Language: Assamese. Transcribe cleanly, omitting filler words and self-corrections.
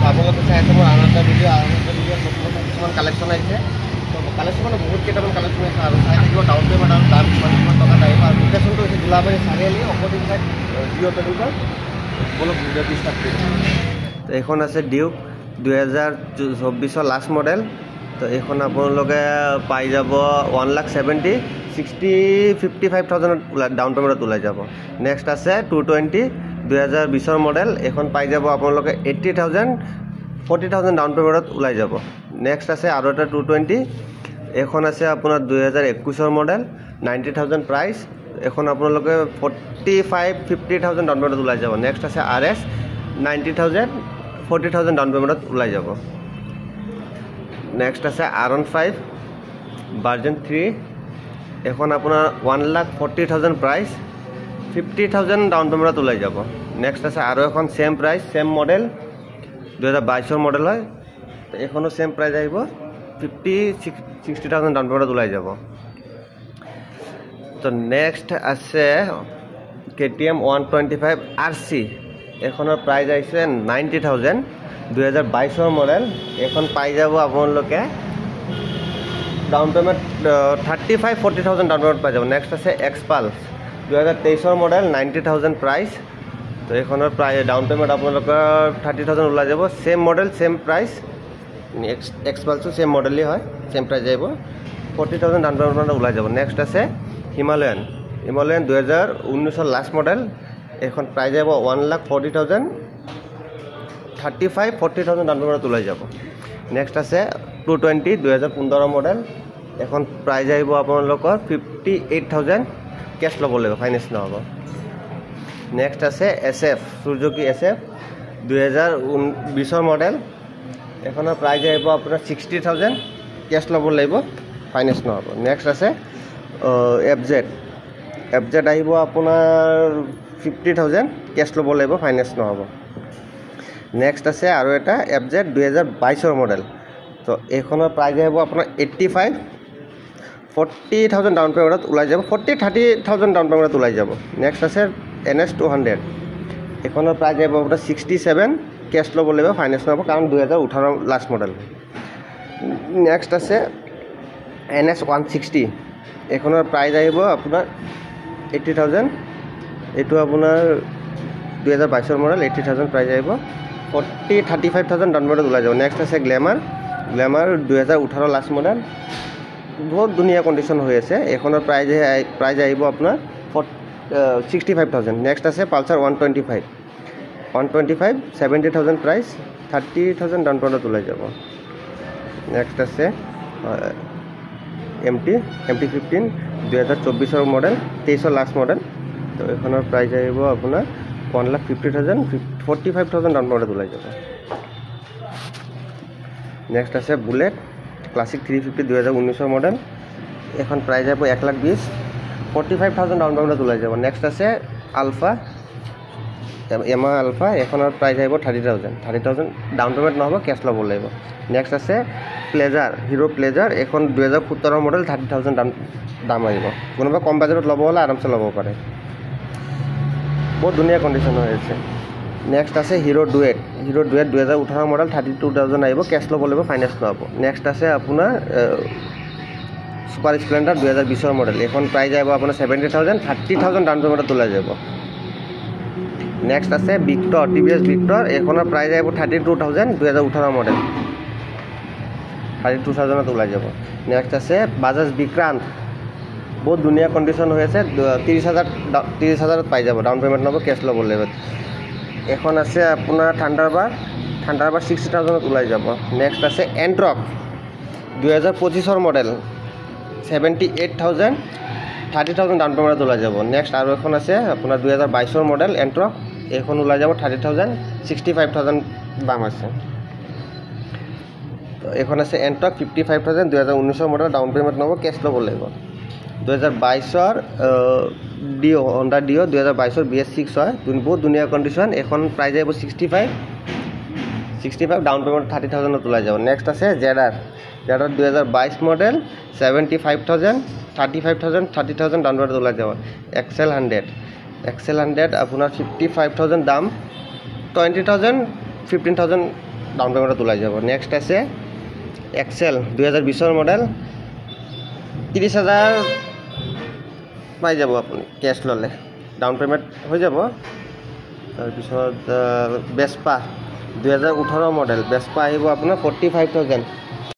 আপোনালোকে চাই আছে মোৰ আন এটা ভিডিঅ' কিছুমান কালেকশ্যন আহিছে তো কালেকশ্যন মানে বহুত কেইটামান কালেকশ্যন আছে আৰু চাই থাকিব ডাউন পে'মেণ্ট আৰু দাম কিমান টকাত আহিব আৰু লোকেশ্যনটো হৈছে গোলাবাৰী চাৰিআলি অপজিট চাইড জিঅ' পেট্ৰল বলক ভিডিঅ'টো ষ্টাৰ্ট কৰিম। তো এইখন আছে ডিউক 2024 লাষ্ট মডেল। তো এইখন আপোনালোকে পাই যাব 1,70,000 55,000 ডাউন পে'মেণ্টত ওলাই যাব। নেক্সট আছে 220 2020 মডেল। এইখন পাই যাব আপোনালোকে 80,000 40,000 ডাউন পে'মেণ্টত ওলাই যাব। নেক্সট আছে আৰু এটা 220 এইখন আছে আপোনাৰ 2021 মডেল 90,000 প্ৰাইচ। এখন আপোনালোকে 45-50,000 ডাউন পে'মেণ্টত ওলাই যাব। নেক্সট আছে RS 90,000 40,000 ডাউন পে'মেণ্টত ওলাই যাব। নেক্সট আছে R15 ভাৰ্জন 3 এখন আপোনাৰ 1,40,000 প্ৰাইচ 50,000 ডাউন পে'মেণ্টত ওলাই যাব। নেক্সট আছে আৰু এখন same price same model 2022 model হয়। এইখনো ছেম প্ৰাইচ আহিব 50-60,000 ডাউন পে'মেণ্টত ওলাই যাব। তো নেক্সট আছে KTM 125 RC এইখনৰ প্ৰাইচ আহিছে 90,000 2022 মডেল। এইখন পাই যাব আপোনালোকে ডাউন পে'মেণ্ট 35-40,000 ডাউন পে'মেণ্ট পাই যাব। নেক্সট আছে Xpulse 2023 মডেল 90,000 প্ৰাইচ। তো এইখনৰ প্ৰাইচ ডাউন পে'মেণ্ট আপোনালোকৰ 30,000 ওলাই যাব। Same model same price Xpulse same মডেলেই হয় ছেম প্ৰাইচ আহিব 40,000 ডাউন পে'মেণ্ট ওলাই যাব। নেক্সট আছে হিমালয়ান 2019 লাষ্ট মডেল। এইখন প্ৰাইচ আহিব 1,40,000 35-40,000 ডাউন পে'মেণ্টত ওলাই যাব। নেক্সট আছে 220 2015 মডেল। এখন প্ৰাইচ আহিব আপোনালোকৰ 58,000 কেছ ল'ব লাগিব ফাইনেন্স নহ'ব। নেক্সট আছে SF সুজুকি SF 2020 মডেল। এখনৰ প্ৰাইচ আহিব আপোনাৰ 60,000 কেছ ল'ব লাগিব ফাইনেন্স নহ'ব। নেক্সট আছে FZ আহিব আপোনাৰ 50,000 কেছ ল'ব লাগিব ফাইনেন্স নহ'ব। নেক্সট আছে আৰু এটা FZ 2022 মডেল। তো এইখনৰ প্ৰাইচ আহিব আপোনাৰ 85-40,000 ডাউন পে'মেণ্টত ওলাই যাব 40-30,000 ডাউন পে'মেণ্টত ওলাই যাব। নেক্সট আছে NS 200 এইখনৰ প্ৰাইচ আহিব আপোনাৰ 67 কেছ ল'ব লাগিব ফাইনেন্স নহ'ব কাৰণ 2018 লাষ্ট মডেল। নেক্সট আছে NS 160 এইখনৰ প্ৰাইচ আহিব আপোনাৰ 80,000 এইটো আপোনাৰ 2022 মডেল 80,000 প্ৰাইচ আহিব 40-35,000 ডাউন পে'মেণ্টত ওলাই যাব। নেক্সট আছে গ্লেমাৰ 2018 লাষ্ট মডেল বহুত ধুনীয়া কণ্ডিশ্যন হৈ আছে। এইখনৰ প্ৰাইচ আহিব আপোনাৰ 65,000। নেক্সট আছে পালচাৰ 125 70,000 প্ৰাইচ 30,000 ডাউন পে'মেণ্টত ওলাই যাব। নেক্সট আছে MT-15 2024 মডেল 23 লাষ্ট মডেল। তো এইখনৰ প্ৰাইচ আহিব আপোনাৰ 1,50,000 45,000 ডাউন পে'মেণ্টত ওলাই যাব। নেক্সট আছে বুলেট ক্লাছিক 350 2019 মডেল। এখন প্ৰাইচ আহিব 1,20,000 45,000 ডাউন পে'মেণ্টত ওলাই যাব। নেক্সট আছে আলফা Yamaha আলফা এখনৰ প্ৰাইচ আহিব 30,000 ডাউন পে'মেণ্ট নহ'ব কেছ ল'ব লাগিব। নেক্সট আছে প্লেজাৰ হিৰো প্লেজাৰ এখন 2017 মডেল 30,000 দাম আহিব। কোনোবা কম বাজেটত ল'ব হ'লে আৰামছে ল'ব পাৰে বহুত ধুনীয়া কণ্ডিশ্যন হৈ আছে। নেক্সট আছে হিৰো ডুৱেট 2018 মডেল 32,000 আহিব কেছ ল'ব লাগিব ফাইনেন্স নহ'ব। নেক্সট আছে আপোনাৰ ছুপাৰ স্প্লেণ্ডাৰ 2020 মডেল এইখন প্ৰাইচ আহিব আপোনাৰ 70,000 30,000 ডাউন পে'মেণ্টত ওলাই যাব। নেক্সট আছে ভিক্টৰ TVS ভিক্টৰ এইখনৰ প্ৰাইচ আহিব 32,000 2018 মডেল 32,000ত ওলাই যাব। নেক্সট আছে বাজাজ বিক্ৰান্ত বহুত ধুনীয়া কণ্ডিশ্যন হৈ আছে 30,000ত পাই যাব ডাউন পে'মেণ্ট নহ'ব কেছ ল'ব লাগিব। এখন আছে আপোনাৰ থাণ্ডাৰবাৰ্ড 60,000ত ওলাই যাব। নেক্সট আছে এণ্ট্ৰক 2025 মডেল 78,000 30,000 ডাউন পে'মেণ্টত ওলাই যাব। নেক্সট আৰু এখন আছে আপোনাৰ 2022 মডেল এণ্ট্ৰক এইখন ওলাই যাব 30,000 65,000 দাম আছে। তো এইখন আছে এণ্ট্ৰক 55,000 2019 মডেল ডাউন পে'মেণ্ট নহ'ব কেছ ল'ব লাগিব। 2022 ডিঅ হণ্ডা ডিঅ 2022 BS6 হয় বহুত ধুনীয়া কণ্ডিশ্যন। এখন প্ৰাইচ আহিব 65 ডাউন পে'মেণ্ট 30,000ত ওলাই যাব। নেক্সট আছে জেডাৰ 2022 মডেল 75,000 35,000 30,000 ডাউন পে'মেণ্টত ওলাই যাব। XL 100 আপোনাৰ 55,000 দাম 20,000 15,000 ডাউন পেমেণ্টত ওলাই যাব। নেক্সট আছে এক্সেল 2020 মডেল, 30,000 পাই যাব আপুনি কেছ ল'লে, ডাউন পেমেণ্ট হৈ যাব। তাৰপিছত বেস্পা 2018 মডেল, বেস্পা আহিব আপোনাৰ 45,000।